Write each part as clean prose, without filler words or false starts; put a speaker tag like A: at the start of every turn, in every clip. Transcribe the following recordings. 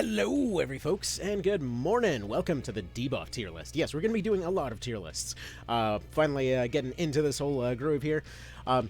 A: Hello, folks, and good morning. Welcome to the debuff tier list. Yes, we're going to be doing a lot of tier lists. Finally getting into this whole groove here.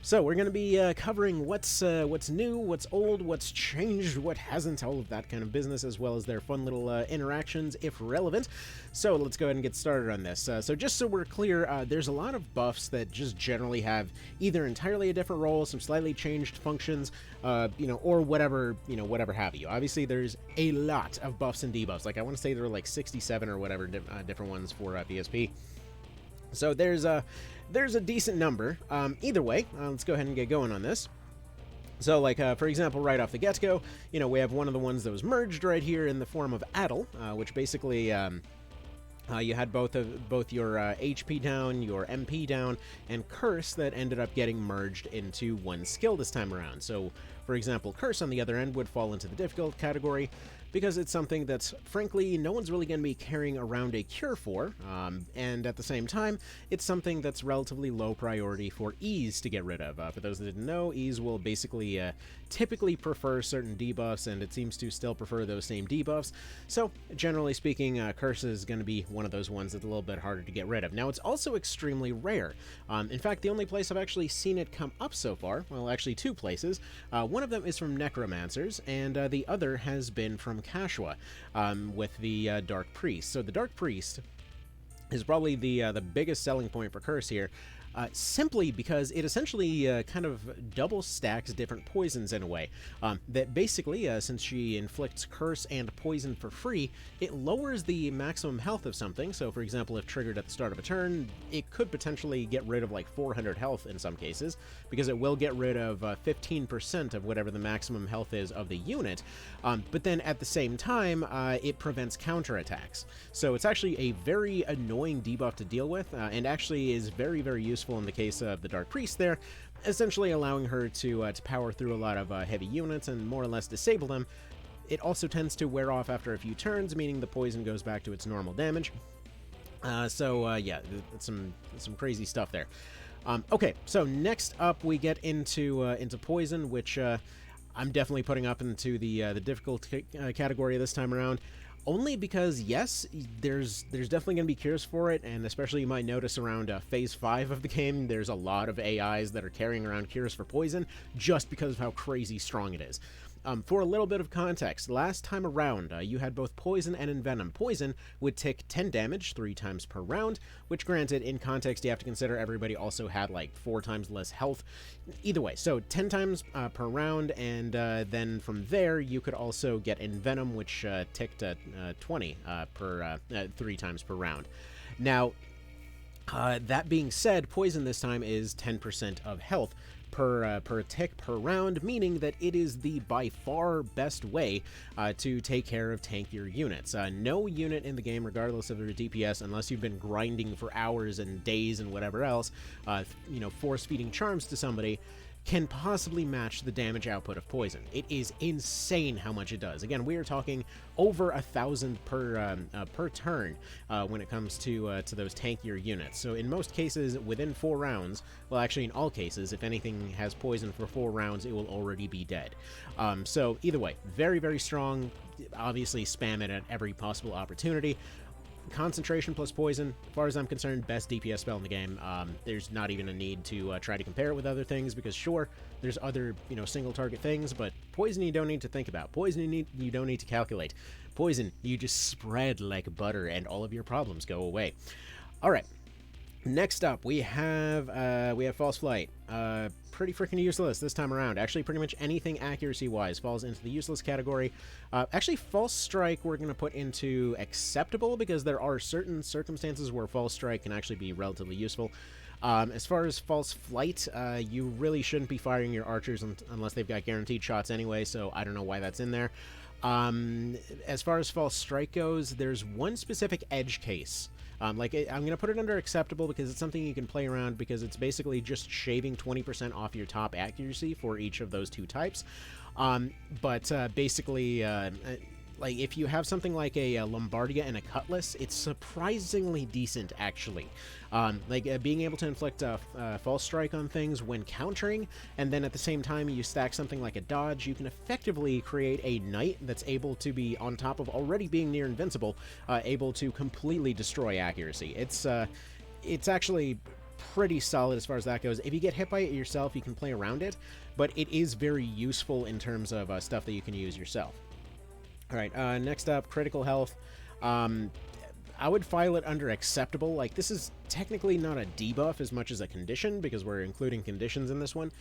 A: So we're going to be covering what's new, what's old, what's changed, what hasn't, all of that kind of business, as well as their fun little interactions, if relevant. So let's go ahead and get started on this. So just so we're clear, there's a lot of buffs that just generally have either entirely a different role, some slightly changed functions, or whatever, whatever have you. Obviously, there's a lot of buffs and debuffs. Like, I want to say there are like 67 or whatever different ones for PSP. So there's a decent number. Either way, let's go ahead and get going on this. So, like, for example, right off the get-go, we have one of the ones that was merged right here in the form of Addle, which basically, you had both your HP down, your MP down, and Curse that ended up getting merged into one skill this time around. So, for example, Curse on the other end would fall into the difficult category because it's something that's, frankly, no one's really going to be carrying around a cure for, and at the same time, it's something that's relatively low priority for Ease to get rid of. For those that didn't know, Ease will basically typically prefer certain debuffs, and it seems to still prefer those same debuffs. So, generally speaking, Curse is going to be one of those ones that's a little bit harder to get rid of. Now, it's also extremely rare. In fact, the only place I've actually seen it come up so far, well, actually two places. One of them is from Necromancers, and the other has been from Kashua, with the Dark Priest. So the Dark Priest is probably the biggest selling point for Curse here, simply because it essentially kind of double stacks different poisons in a way. That basically, since she inflicts Curse and Poison for free, it lowers the maximum health of something. So, for example, if triggered at the start of a turn, it could potentially get rid of like 400 health in some cases, because it will get rid of 15% of whatever the maximum health is of the unit. But then at the same time, it prevents counterattacks. So it's actually a very annoying debuff to deal with, and actually is very, very useful in the case of the Dark Priest there, essentially allowing her to power through a lot of heavy units and more or less disable them. It also tends to wear off after a few turns, meaning the poison goes back to its normal damage. Yeah, it's some crazy stuff there. Okay, so next up we get into Poison, which I'm definitely putting up into the difficult category this time around. Only because, yes, there's definitely going to be cures for it, and especially you might notice around Phase 5 of the game, there's a lot of AIs that are carrying around cures for Poison, just because of how crazy strong it is. For a little bit of context, last time around, you had both Poison and Envenom. Poison would tick 10 damage 3 times per round, which granted, in context, you have to consider everybody also had like 4 times less health. Either way, so 10 times per round, and then from there, you could also get Envenom, which ticked 20 per 3 times per round. Now, that being said, Poison this time is 10% of health per tick per round, meaning that it is the by far best way to take care of tankier units. No unit in the game, regardless of their DPS, unless you've been grinding for hours and days and whatever else, force-feeding charms to somebody, can possibly match the damage output of Poison. It is insane how much it does. Again, we are talking over 1,000 per turn when it comes to those tankier units. So in most cases, within 4 rounds, well, actually in all cases, if anything has Poison for 4 rounds, it will already be dead. So either way, very, very strong. Obviously, spam it at every possible opportunity. Concentration plus Poison, as far as I'm concerned, best DPS spell in the game. There's not even a need to try to compare it with other things, because sure, there's other, single target things, but Poison you don't need to think about. Poison you don't need to calculate. Poison, you just spread like butter and all of your problems go away. Alright. Next up, we have False Flight. Pretty freaking useless this time around. Actually, pretty much anything accuracy-wise falls into the useless category. Actually, False Strike we're going to put into acceptable, because there are certain circumstances where False Strike can actually be relatively useful. As far as False Flight, you really shouldn't be firing your archers unless they've got guaranteed shots anyway, so I don't know why that's in there. As far as False Strike goes, there's one specific edge case. I'm going to put it under acceptable because it's something you can play around, because it's basically just shaving 20% off your top accuracy for each of those 2 types. Basically, like, if you have something like a Lombardia and a Cutlass, it's surprisingly decent, actually. Being able to inflict a false strike on things when countering, and then at the same time you stack something like a dodge, you can effectively create a knight that's able to be, on top of already being near invincible, able to completely destroy accuracy. It's actually pretty solid as far as that goes. If you get hit by it yourself, you can play around it, but it is very useful in terms of stuff that you can use yourself. Alright, next up, critical health. I would file it under acceptable. Like, this is technically not a debuff as much as a condition, because we're including conditions in this one.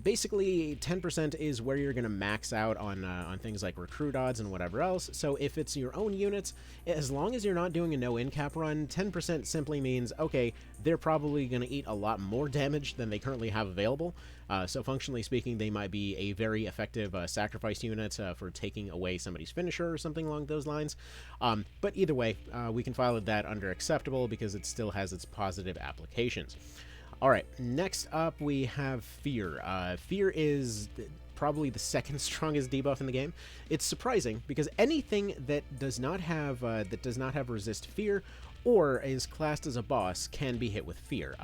A: Basically, 10% is where you're going to max out on things like recruit odds and whatever else. So if it's your own units, as long as you're not doing a no-in cap run, 10% simply means, okay, they're probably going to eat a lot more damage than they currently have available. So functionally speaking, they might be a very effective sacrifice unit for taking away somebody's finisher or something along those lines. But either way, we can file that under acceptable because it still has its positive applications. Alright, next up we have Fear. Fear is probably the second strongest debuff in the game. It's surprising because anything that does not have resist Fear or is classed as a boss can be hit with Fear.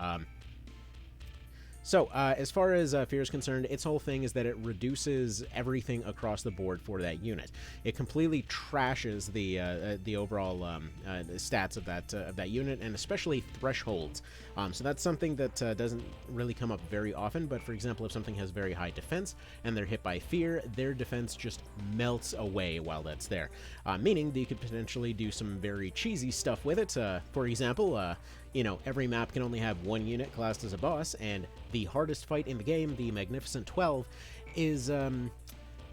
A: So, as far as Fear is concerned, its whole thing is that it reduces everything across the board for that unit. It completely trashes the overall stats of that unit, and especially thresholds. So that's something that doesn't really come up very often, but for example, if something has very high defense and they're hit by Fear, their defense just melts away while that's there. Meaning that you could potentially do some very cheesy stuff with it. For example, you know, every map can only have one unit classed as a boss, and the hardest fight in the game, the Magnificent 12, is,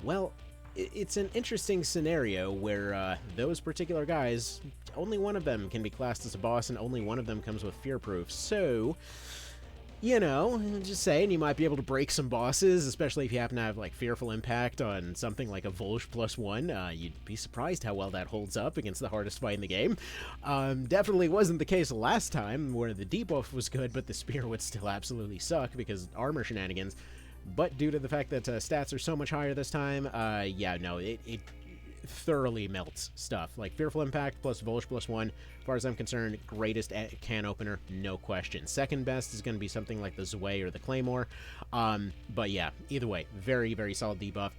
A: well, it's an interesting scenario where those particular guys, only one of them can be classed as a boss, and only one of them comes with Fear Proof. So, you know, just saying, you might be able to break some bosses, especially if you happen to have, like, Fearful Impact on something like a Volge +1. You'd be surprised how well that holds up against the hardest fight in the game. Definitely wasn't the case last time, where the debuff was good, but the spear would still absolutely suck because armor shenanigans. But due to the fact that stats are so much higher this time, yeah, no, it thoroughly melts stuff. Like, Fearful Impact plus Volge +1, as far as I'm concerned, greatest can opener, no question. Second best is going to be something like the Zwei or the Claymore. But yeah, either way, very, very solid debuff.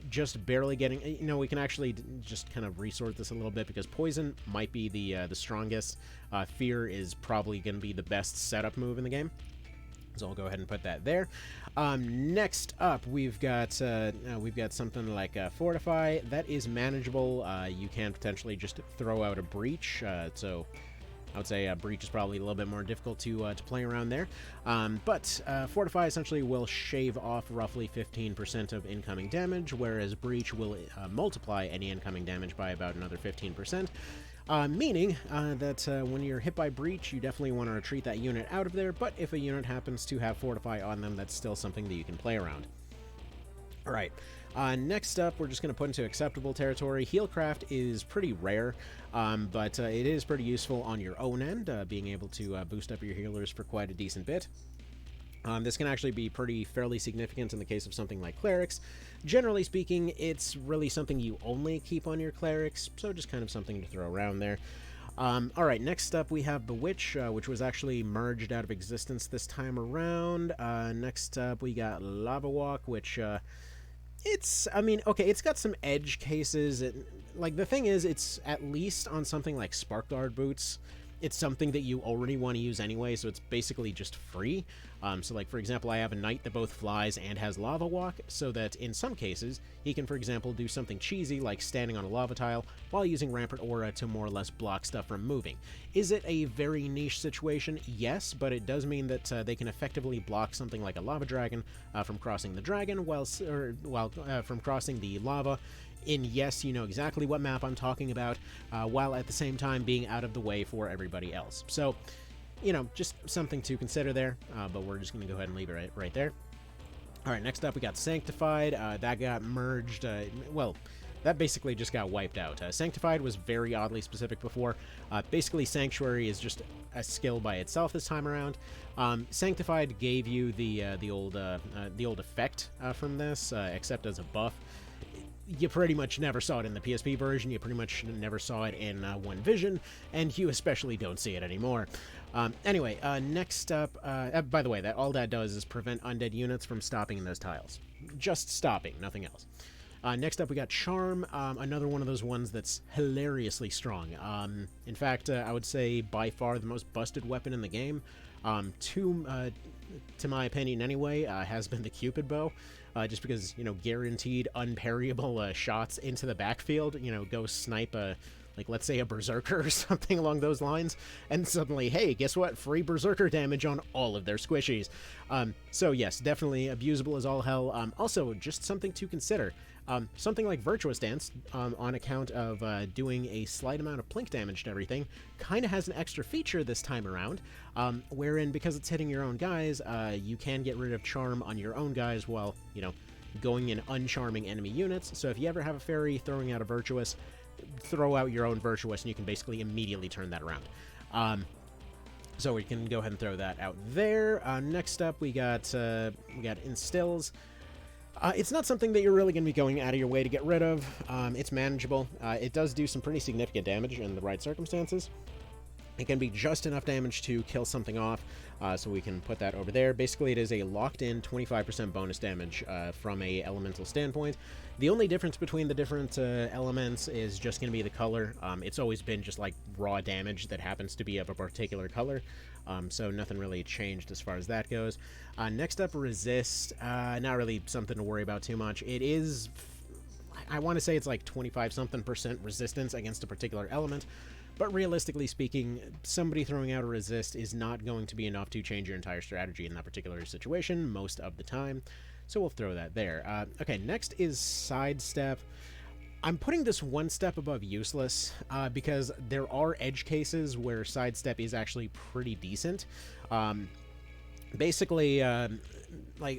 A: Just barely getting, you know, we can actually just kind of resort this a little bit because Poison might be the strongest. Fear is probably going to be the best setup move in the game. So I'll go ahead and put that there. Next up, we've got something like Fortify. That is manageable. You can potentially just throw out a Breach. So I would say Breach is probably a little bit more difficult to play around there. But Fortify essentially will shave off roughly 15% of incoming damage, whereas Breach will multiply any incoming damage by about another 15%. Meaning that when you're hit by Breach, you definitely want to retreat that unit out of there, but if a unit happens to have Fortify on them, that's still something that you can play around. Alright, next up, we're just going to put into acceptable territory. Healcraft is pretty rare, but it is pretty useful on your own end, being able to boost up your healers for quite a decent bit. This can actually be fairly significant in the case of something like Clerics. Generally speaking, it's really something you only keep on your Clerics, so just kind of something to throw around there. Alright, next up we have Bewitch, which was actually merged out of existence this time around. Next up we got Lava Walk, which, I mean, okay, it's got some edge cases. Like, the thing is, it's at least on something like Spark Guard Boots. It's something that you already want to use anyway, so it's basically just free. So, like, for example, I have a knight that both flies and has Lava Walk, so that in some cases, he can, for example, do something cheesy like standing on a lava tile while using Rampart Aura to more or less block stuff from moving. Is it a very niche situation? Yes, but it does mean that they can effectively block something like a Lava Dragon from crossing the dragon, while from crossing the lava. And yes, you know exactly what map I'm talking about, while at the same time being out of the way for everybody else. So, you know, just something to consider there, but we're just going to go ahead and leave it right there. Alright, next up we got Sanctified. That got merged, well, that basically just got wiped out. Sanctified was very oddly specific before. Basically, Sanctuary is just a skill by itself this time around. Sanctified gave you the old effect from this, except as a buff. you pretty much never saw it in the PSP version, you pretty much never saw it in One Vision, and you especially don't see it anymore. Anyway, next up, by the way, all that does is prevent undead units from stopping in those tiles. Just stopping, nothing else. Next up, we got Charm, another one of those ones that's hilariously strong. In fact, I would say by far the most busted weapon in the game, to my opinion anyway, has been the Cupid Bow, just because, you know, guaranteed unparryable shots into the backfield, you know, go snipe like, let's say a Berserker or something along those lines, and suddenly, hey, guess what? Free Berserker damage on all of their squishies. So yes, definitely abusable as all hell. Also, just something to consider. Something like Virtuous Dance, on account of doing a slight amount of plink damage to everything, kind of has an extra feature this time around, wherein, because it's hitting your own guys, you can get rid of Charm on your own guys while, you know, going in uncharming enemy units. So if you ever have a fairy throwing out a Virtuous, throw out your own Virtuous, and you can basically immediately turn that around. So we can go ahead and throw that out there. Next up, we got Instills. It's not something that you're really going to be going out of your way to get rid of. It's manageable. It does do some pretty significant damage in the right circumstances. It can be just enough damage to kill something off, so we can put that over there. Basically, it is a locked-in 25% bonus damage from a elemental standpoint. The only difference between the different elements is just going to be the color. It's always been just like raw damage that happens to be of a particular color, so nothing really changed as far as that goes. Next up, Resist. Not really something to worry about too much. It is, I want to say it's like 25-something% resistance against a particular element. But realistically speaking, somebody throwing out a resist is not going to be enough to change your entire strategy in that particular situation most of the time. So we'll throw that there. Okay, next is Sidestep. I'm putting this one step above useless because there are edge cases where Sidestep is actually pretty decent. Basically, like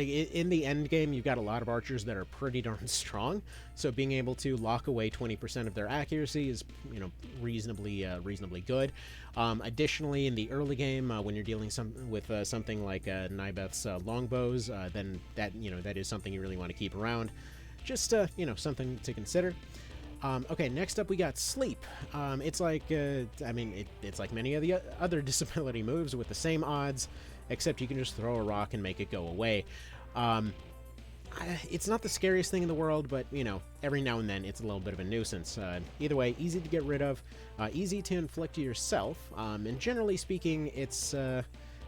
A: in the end game, you've got a lot of archers that are pretty darn strong, so being able to lock away 20% of their accuracy is, you know, reasonably good. Additionally, in the early game, when you're dealing with something like Nibeth's longbows, then that, you know, that is something you really want to keep around. Just you know, something to consider. Okay, next up we got Sleep. It's like I mean, it's like many of the other disability moves with the same odds, except you can just throw a rock and make it go away. It's not the scariest thing in the world, but, you know, every now and then it's a little bit of a nuisance. Either way, easy to get rid of, easy to inflict to yourself, and generally speaking, it's a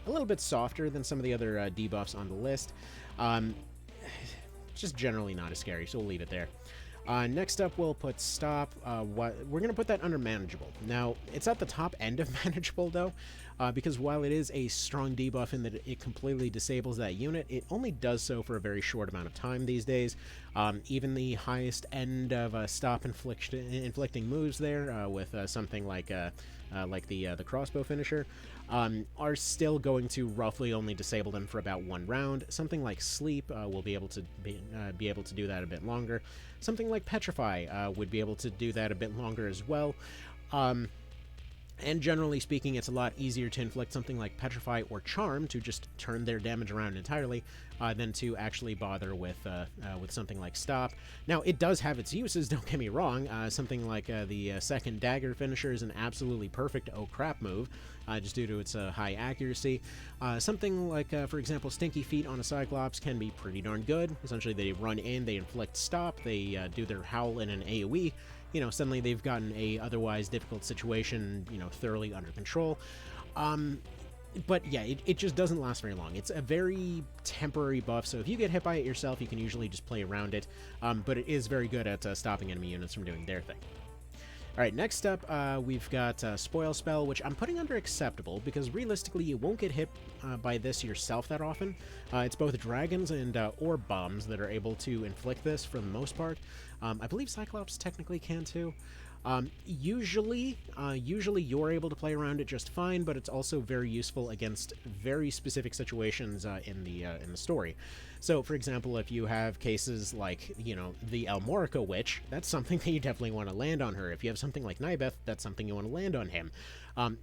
A: little bit softer than some of the other debuffs on the list. Just generally not as scary, so we'll leave it there. Next up, we'll put Stop. We're going to put that under Manageable. Now, it's at the top end of Manageable, though, because while it is a strong debuff in that it completely disables that unit, it only does so for a very short amount of time these days. Even the highest end of Stop inflicting moves there, with something like the crossbow finisher, are still going to roughly only disable them for about one round. Something like Sleep will be able to do that a bit longer. Something like Petrify would be able to do that a bit longer as well. And generally speaking, it's a lot easier to inflict something like Petrify or Charm to just turn their damage around entirely than to actually bother with something like Stop. Now, it does have its uses, don't get me wrong. Something like the second Dagger finisher is an absolutely perfect oh crap move, just due to its high accuracy. Something like, for example, Stinky Feet on a Cyclops can be pretty darn good. Essentially, they run in, they inflict Stop, they do their Howl in an AoE. You know, suddenly they've gotten a otherwise difficult situation, you know, thoroughly under control. But yeah, it just doesn't last very long. It's a very temporary buff, so if you get hit by it yourself, you can usually just play around it. But it is very good at stopping enemy units from doing their thing. Alright, next up, we've got Spoil Spell, which I'm putting under Acceptable, because realistically you won't get hit by this yourself that often. It's both dragons and orb bombs that are able to inflict this for the most part. I believe Cyclops technically can too. Usually you're able to play around it just fine, but it's also very useful against very specific situations in the story. So, for example, if you have cases like, you know, the Almorica Witch, that's something that you definitely want to land on her. If you have something like Nibeth, that's something you want to land on him.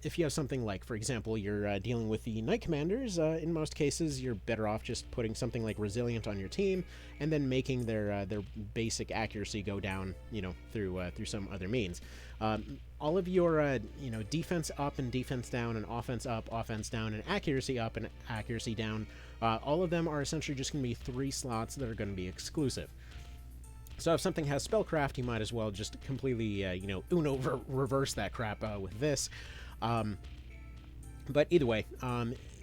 A: If you have something like, for example, you're dealing with the Knight Commanders, in most cases, you're better off just putting something like Resilient on your team, and then making their basic accuracy go down, you know, through some other means. All of your, you know, defense up and defense down, and offense up, offense down, and accuracy up and accuracy down, all of them are essentially just going to be 3 slots that are going to be exclusive. So if something has Spellcraft, you might as well just completely, you know, reverse that crap with this. But either way,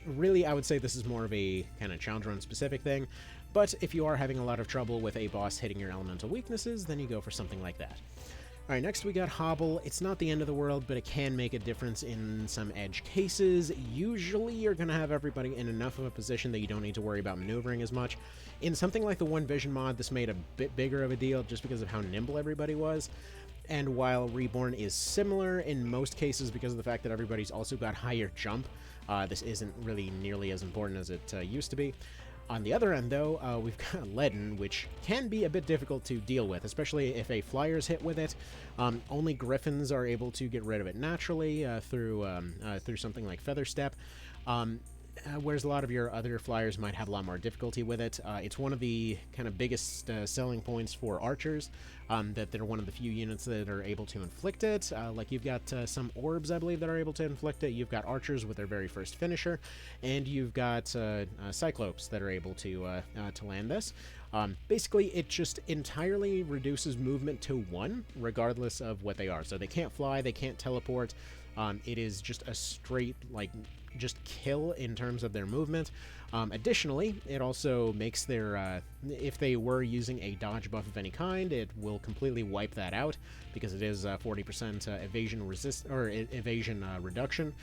A: really, I would say this is more of a kind of challenge run specific thing. But if you are having a lot of trouble with a boss hitting your elemental weaknesses, then you go for something like that. Alright, next we got Hobble. It's not the end of the world, but it can make a difference in some edge cases. Usually you're going to have everybody in enough of a position that you don't need to worry about maneuvering as much. In something like the One Vision mod, this made a bit bigger of a deal just because of how nimble everybody was. And while Reborn is similar in most cases because of the fact that everybody's also got higher jump, this isn't really nearly as important as it used to be. On the other end, though, we've got Leaden, which can be a bit difficult to deal with, especially if a Flyer's hit with it. Only Griffins are able to get rid of it naturally through something like Feather Step. Whereas a lot of your other Flyers might have a lot more difficulty with it. It's one of the kind of biggest selling points for archers, that they're one of the few units that are able to inflict it. Like you've got some orbs, I believe, that are able to inflict it. You've got archers with their very first finisher, and you've got cyclopes that are able to land this. Basically, it just entirely reduces movement to 1, regardless of what they are. So they can't fly, they can't teleport. It is just a straight, like, just kill in terms of their movement. Additionally, it also makes their, if they were using a dodge buff of any kind, it will completely wipe that out because it is 40% evasion evasion reduction.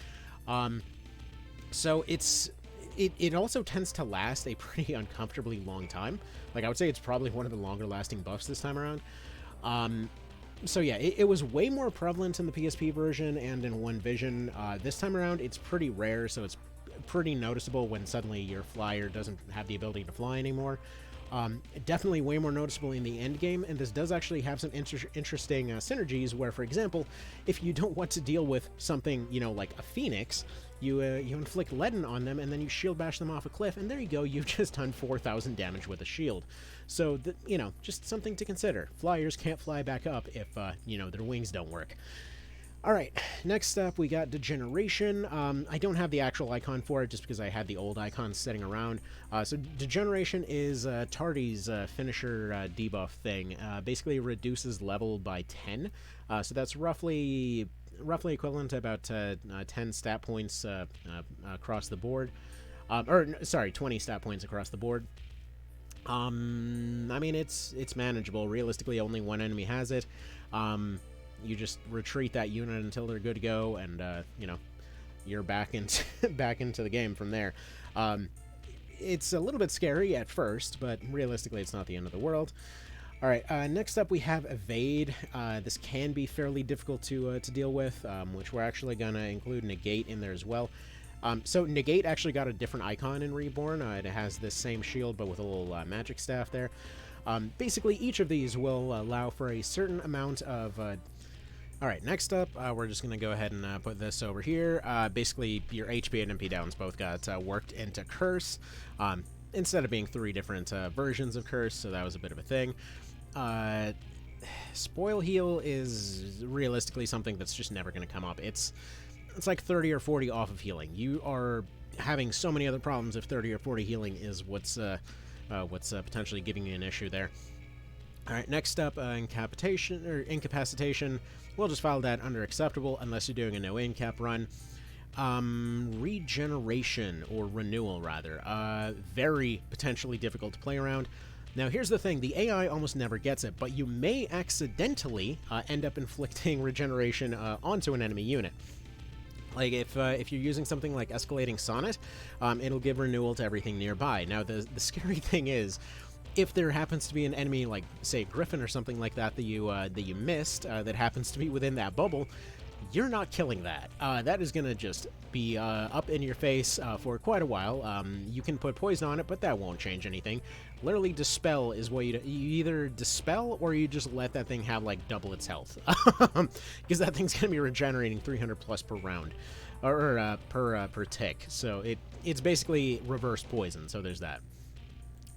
A: So it also tends to last a pretty uncomfortably long time. Like, I would say it's probably one of the longer lasting buffs this time around. So yeah, it was way more prevalent in the PSP version and in One Vision. This time around, it's pretty rare, so it's pretty noticeable when suddenly your Flyer doesn't have the ability to fly anymore. Definitely way more noticeable in the end game, and this does actually have some interesting synergies where, for example, if you don't want to deal with something, you know, like a Phoenix, you inflict Leaden on them, and then you shield bash them off a cliff, and there you go, you've just done 4,000 damage with a shield. So, you know, just something to consider. Flyers can't fly back up if, you know, their wings don't work. Alright, next up we got Degeneration. I don't have the actual icon for it just because I had the old icons sitting around. So Degeneration is Tardy's finisher debuff thing. Basically reduces level by 10. So that's roughly equivalent to about 10 stat points across the board. Sorry, 20 stat points across the board. I mean, it's manageable. Realistically, only one enemy has it. You just retreat that unit until they're good to go, and you know, you're back into the game from there. It's a little bit scary at first, but realistically, it's not the end of the world. All right, next up we have Evade. This can be fairly difficult to deal with, which we're actually going to include Negate in there as well. So Negate actually got a different icon in Reborn. It has this same shield, but with a little magic staff there. Basically, each of these will allow for a certain amount of... Alright, next up, we're just going to go ahead and put this over here. Basically, your HP and MP downs both got worked into Curse, instead of being 3 different versions of Curse, so that was a bit of a thing. Spoil Heal is realistically something that's just never going to come up. It's like 30 or 40 off of healing. You are having so many other problems if 30 or 40 healing is what's potentially giving you an issue there. Alright, next up, Incapacitation. We'll just file that under Acceptable unless you're doing a no-incap run. Regeneration, or Renewal, rather. Very potentially difficult to play around. Now, here's the thing. The AI almost never gets it, but you may accidentally end up inflicting Regeneration onto an enemy unit. Like, if you're using something like Escalating Sonnet, it'll give Renewal to everything nearby. Now, the scary thing is, if there happens to be an enemy, like, say, Griffin or something like that that you missed, that happens to be within that bubble, you're not killing that. That is going to just be up in your face for quite a while. You can put poison on it, but that won't change anything. Literally, Dispel is what you either Dispel or you just let that thing have, like, double its health. Because that thing's going to be regenerating 300 plus per round. Or per tick. So it's basically reverse poison, so there's that.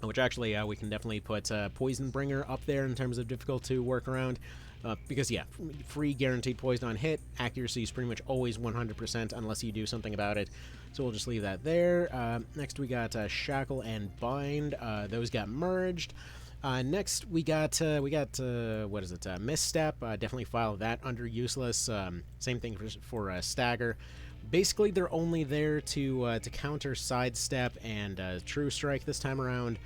A: Which actually, we can definitely put Poison Bringer up there in terms of difficult to work around. Because, yeah, free guaranteed poison on hit. Accuracy is pretty much always 100% unless you do something about it. So we'll just leave that there. Next, we got Shackle and Bind. Those got merged. Next, we got what is it? Misstep. Definitely file that under useless. Same thing for Stagger. Basically, they're only there to counter Sidestep and True Strike this time around.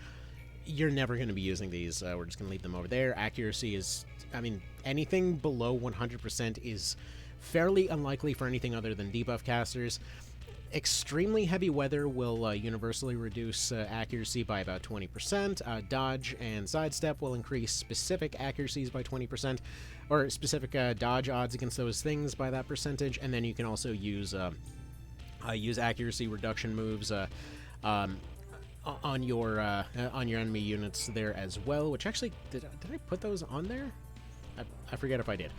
A: You're never going to be using these. We're just going to leave them over there. Accuracy is, I mean, anything below 100% is fairly unlikely for anything other than debuff casters. Extremely heavy weather will universally reduce accuracy by about 20%. Dodge and sidestep will increase specific accuracies by 20%, or specific dodge odds against those things by that percentage. And then you can also use accuracy reduction moves on your enemy units there as well. Which actually, did I put those on there? I forget if I did.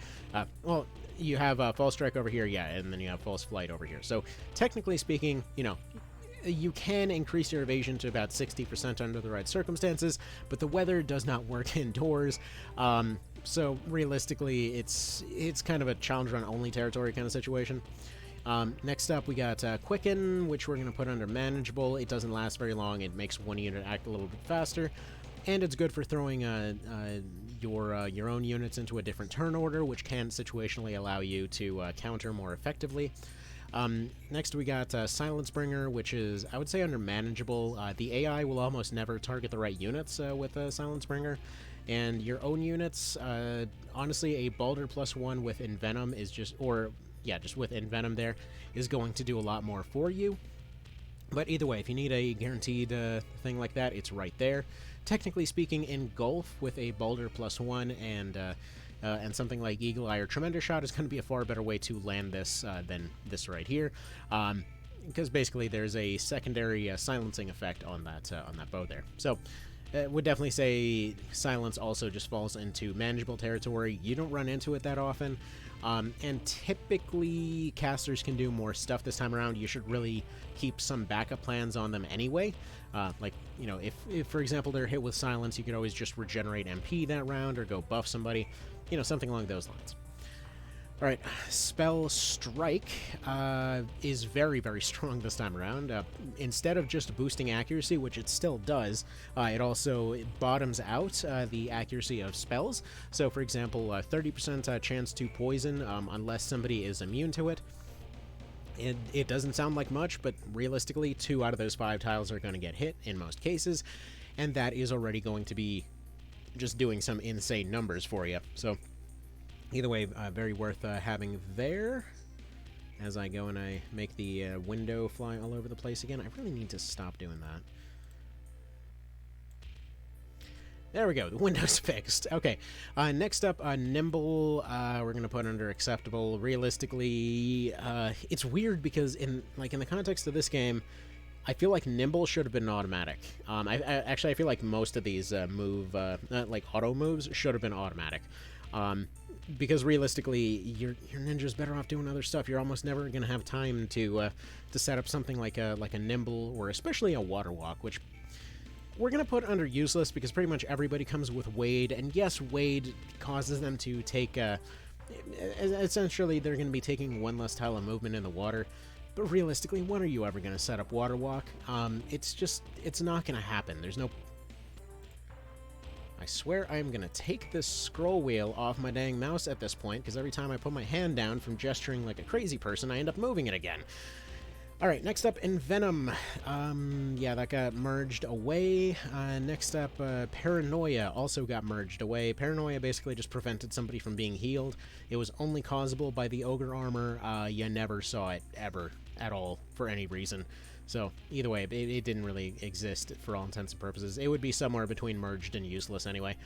A: Well, you have False Strike over here, yeah, and then you have False Flight over here. So, technically speaking, you know, you can increase your evasion to about 60% under the right circumstances, but the weather does not work indoors. So, realistically, it's kind of a challenge run only territory kind of situation. Next up, we got Quicken, which we're going to put under Manageable. It doesn't last very long. It makes one unit act a little bit faster. And it's good for throwing your own units into a different turn order, which can situationally allow you to counter more effectively. Next, we got Silence Bringer, which is, I would say, under Manageable. The AI will almost never target the right units with Silence Bringer. And your own units, honestly, a Balder +1 with Envenom is just, or, yeah, just with Envenom there, is going to do a lot more for you. But either way, if you need a guaranteed thing like that, it's right there. Technically speaking, Engulf with a Balder +1 and something like Eagle Eye or Tremendous Shot is going to be a far better way to land this than this right here, because basically there's a secondary silencing effect on that bow there. So, would definitely say Silence also just falls into manageable territory. You don't run into it that often, and typically casters can do more stuff this time around. You should really keep some backup plans on them anyway. Like, you know, if for example they're hit with Silence, you could always just regenerate MP that round or go buff somebody, you know, something along those lines. Alright, Spell Strike is very, very strong this time around. Instead of just boosting accuracy, which it still does, it also bottoms out the accuracy of spells. So, for example, 30% chance to poison unless somebody is immune to it. It doesn't sound like much, but realistically, 2 out of those 5 tiles are going to get hit in most cases, and that is already going to be just doing some insane numbers for you. So, either way, very worth having there. As I go and I make the window fly all over the place again. I really need to stop doing that. There we go. The window's fixed. Okay. Next up, Nimble. We're gonna put under acceptable. Realistically, it's weird because in the context of this game, I feel like Nimble should have been automatic. I feel like most of these like auto moves should have been automatic. Because realistically, your ninja's better off doing other stuff. You're almost never gonna have time to set up something like a Nimble or especially a Water Walk, which we're gonna put under useless because pretty much everybody comes with Wade, and yes, Wade causes them to take essentially they're gonna be taking 1 less tile of movement in the water. But realistically, when are you ever gonna set up Water Walk? It's not gonna happen. There's no. I swear I'm gonna take this scroll wheel off my dang mouse at this point, because every time I put my hand down from gesturing like a crazy person, I end up moving it again. Alright, next up, Envenom. Yeah, that got merged away. Next up, Paranoia also got merged away. Paranoia basically just prevented somebody from being healed. It was only causable by the Ogre armor. You never saw it, ever, at all, for any reason. So, either way, it didn't really exist for all intents and purposes. It would be somewhere between merged and useless anyway.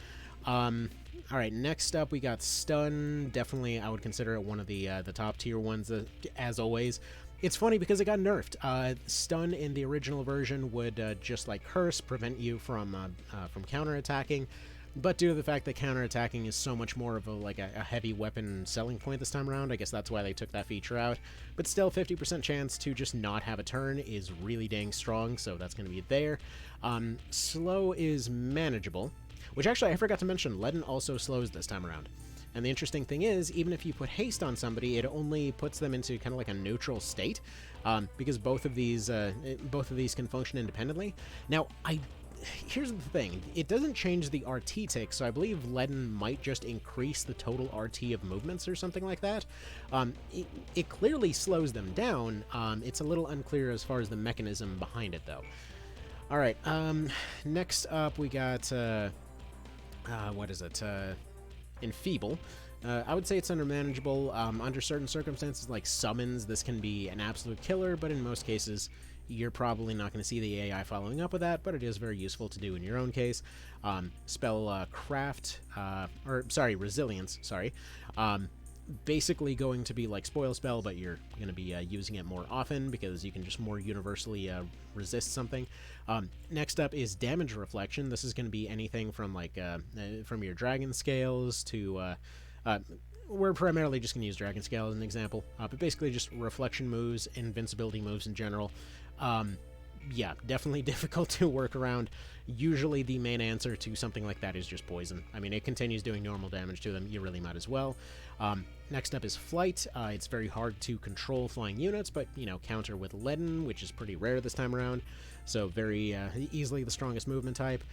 A: Alright, next up we got Stun. Definitely, I would consider it one of the top tier ones, as always. it's funny because it got nerfed. Stun in the original version would just like curse, prevent you from counterattacking. But due to the fact that counterattacking is so much more of a heavy weapon selling point this time around, I guess that's why they took that feature out. But still, 50% chance to just not have a turn is really dang strong, so that's going to be there. Slow is manageable, which actually I forgot to mention, Leaden also slows this time around. And the interesting thing is, even if you put haste on somebody, it only puts them into kind of like a neutral state, because both of these can function independently. Now, here's the thing, it doesn't change the RT tick, so I believe Leaden might just increase the total RT of movements or something like that. It clearly slows them down. It's a little unclear as far as the mechanism behind it, though. Alright, next up we got, what is it, Enfeeble. I would say it's under manageable. Under certain circumstances, like summons, this can be an absolute killer, but in most cases, you're probably not going to see the AI following up with that, but it is very useful to do in your own case. Spell Craft, Resilience, basically going to be like Spoil Spell, but you're going to be using it more often because you can just more universally resist something. Next up is Damage Reflection. This is going to be anything from like from your Dragon Scales to we're primarily just going to use Dragon Scale as an example, but basically just reflection moves, invincibility moves in general. Yeah, definitely difficult to work around. Usually the main answer to something like that is just poison. I mean, it continues doing normal damage to them, you really might as well. Next up is Flight. It's very hard to control flying units, but, you know, counter with Leaden, which is pretty rare this time around, so very easily the strongest movement type.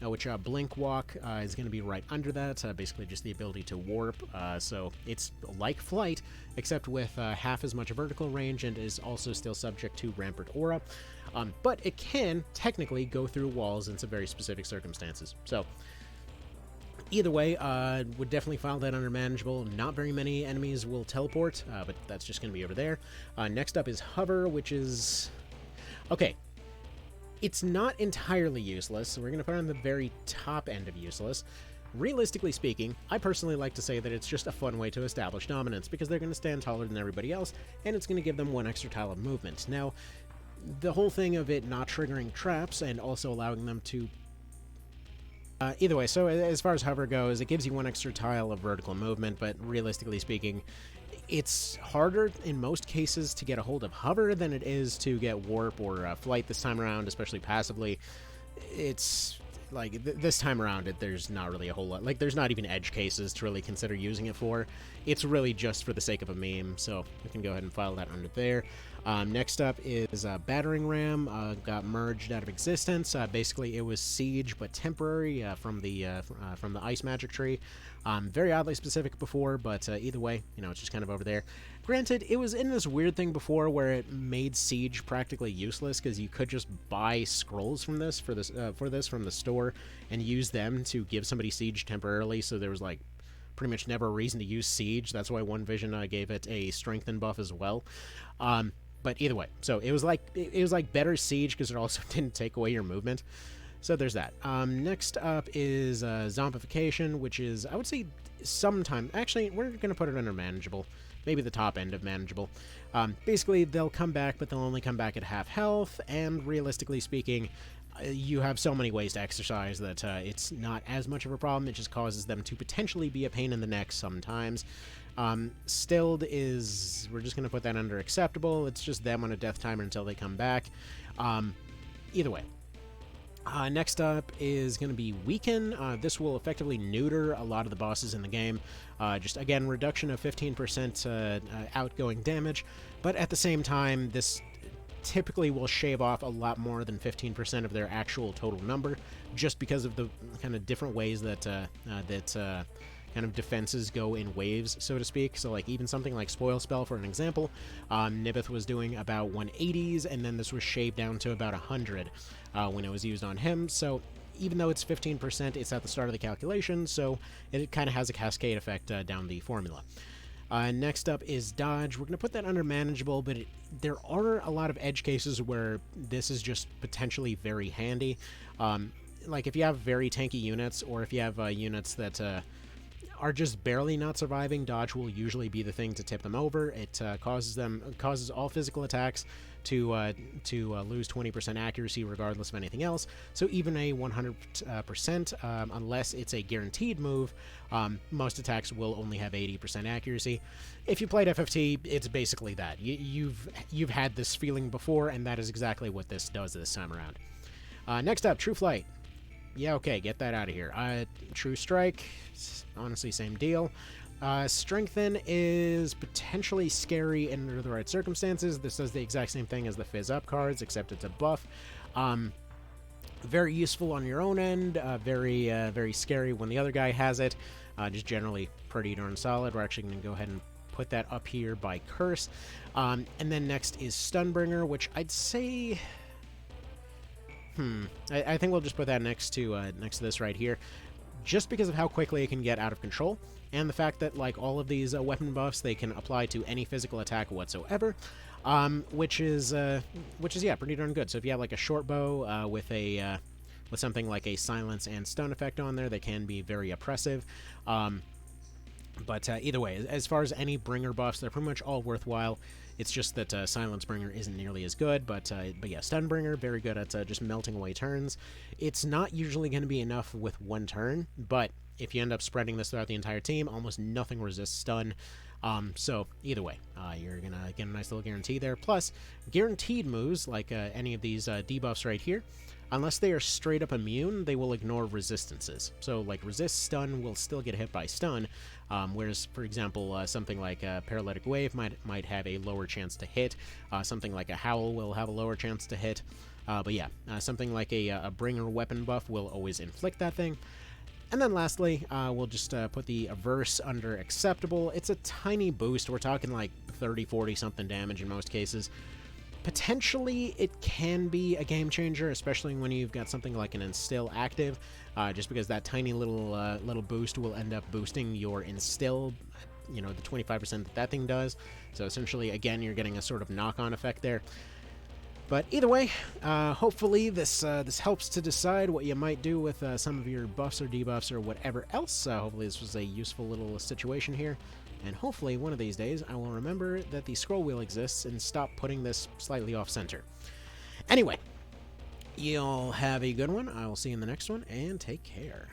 A: Which Blink Walk is going to be right under that, basically just the ability to warp, so it's like Flight, except with half as much vertical range and is also still subject to Rampart Aura, but it can technically go through walls in some very specific circumstances. So either way, would definitely file that under manageable. Not very many enemies will teleport, but that's just going to be over there. Next up is Hover, which is... okay. It's not entirely useless, so we're going to put it on the very top end of useless. Realistically speaking, I personally like to say that it's just a fun way to establish dominance, because they're going to stand taller than everybody else, and it's going to give them one extra tile of movement. Now, the whole thing of it not triggering traps and also allowing them to... either way, so as far as Hover goes, it gives you one extra tile of vertical movement, but realistically speaking, it's harder in most cases to get a hold of Hover than it is to get Warp or Flight this time around, especially passively. It's like this time around, there's not really a whole lot. Like, there's not even edge cases to really consider using it for. It's really just for the sake of a meme, so we can go ahead and file that under there. Next up is Battering Ram. Got merged out of existence. Basically, it was Siege, but temporary from the Ice Magic Tree. Very oddly specific before, but either way, you know, it's just kind of over there. Granted, it was in this weird thing before where it made Siege practically useless because you could just buy scrolls from this from the store and use them to give somebody Siege temporarily. So there was like pretty much never a reason to use Siege. That's why One Vision gave it a strengthen buff as well. But either way, so it was like better Siege because it also didn't take away your movement. So there's that. Next up is Zombification, which is, I would say, sometime... actually, we're going to put it under manageable. Maybe the top end of manageable. Basically, they'll come back, but they'll only come back at half health, and realistically speaking, you have so many ways to exercise that it's not as much of a problem. It just causes them to potentially be a pain in the neck sometimes. Stilled is... we're just going to put that under acceptable. It's just them on a death timer until they come back. Either way. Next up is going to be Weaken. This will effectively neuter a lot of the bosses in the game. Just, again, reduction of 15% outgoing damage, but at the same time, this typically will shave off a lot more than 15% of their actual total number, just because of the kind of different ways that kind of defenses go in waves, so to speak. So like even something like Spoil Spell, for an example, Nibith was doing about 180s, and then this was shaved down to about 100 when it was used on him. So even though it's 15%, it's at the start of the calculation, so it kind of has a cascade effect down the formula. Next up is Dodge. We're going to put that under manageable, but there are a lot of edge cases where this is just potentially very handy. Like if you have very tanky units, or if you have units that are just barely not surviving, dodge will usually be the thing to tip them over. It causes all physical attacks to lose 20% accuracy regardless of anything else. So even a 100%, unless it's a guaranteed move, most attacks will only have 80% accuracy. If you played FFT, it's basically that. You've had this feeling before, and that is exactly what this does this time around. Next up, True Flight. Yeah, okay, get that out of here. True Strike, honestly, same deal. Strengthen is potentially scary under the right circumstances. This does the exact same thing as the Fizz Up cards, except it's a buff. Very useful on your own end, very scary when the other guy has it. Just generally pretty darn solid. We're actually going to go ahead and put that up here by Curse. And then next is Stunbringer, which I'd say... I think we'll just put that next to this right here, just because of how quickly it can get out of control, and the fact that, like, all of these weapon buffs, they can apply to any physical attack whatsoever, which is yeah, pretty darn good. So if you have like a short bow with something like a silence and stun effect on there, they can be very oppressive. But either way, as far as any bringer buffs, they're pretty much all worthwhile. It's just that Silence Bringer isn't nearly as good, but yeah, Stunbringer, very good at just melting away turns. It's not usually going to be enough with one turn, but if you end up spreading this throughout the entire team, almost nothing resists stun. So either way, you're going to get a nice little guarantee there. Plus, guaranteed moves, like any of these debuffs right here, unless they are straight up immune, they will ignore resistances. So, like, resist stun will still get hit by stun, whereas, for example, something like Paralytic Wave might have a lower chance to hit. Something like a Howl will have a lower chance to hit. But yeah, something like a Bringer weapon buff will always inflict that thing. And then lastly, we'll just put the Averse under Acceptable. It's a tiny boost. We're talking like 30, 40 something damage in most cases. Potentially, it can be a game changer, especially when you've got something like an Instill active, just because that tiny little boost will end up boosting your Instill, you know, the 25% that thing does. So essentially, again, you're getting a sort of knock-on effect there. But either way, hopefully this helps to decide what you might do with some of your buffs or debuffs or whatever else. Hopefully this was a useful little situation here. And hopefully one of these days I will remember that the scroll wheel exists and stop putting this slightly off-center. Anyway, y'all have a good one. I will see you in the next one, and take care.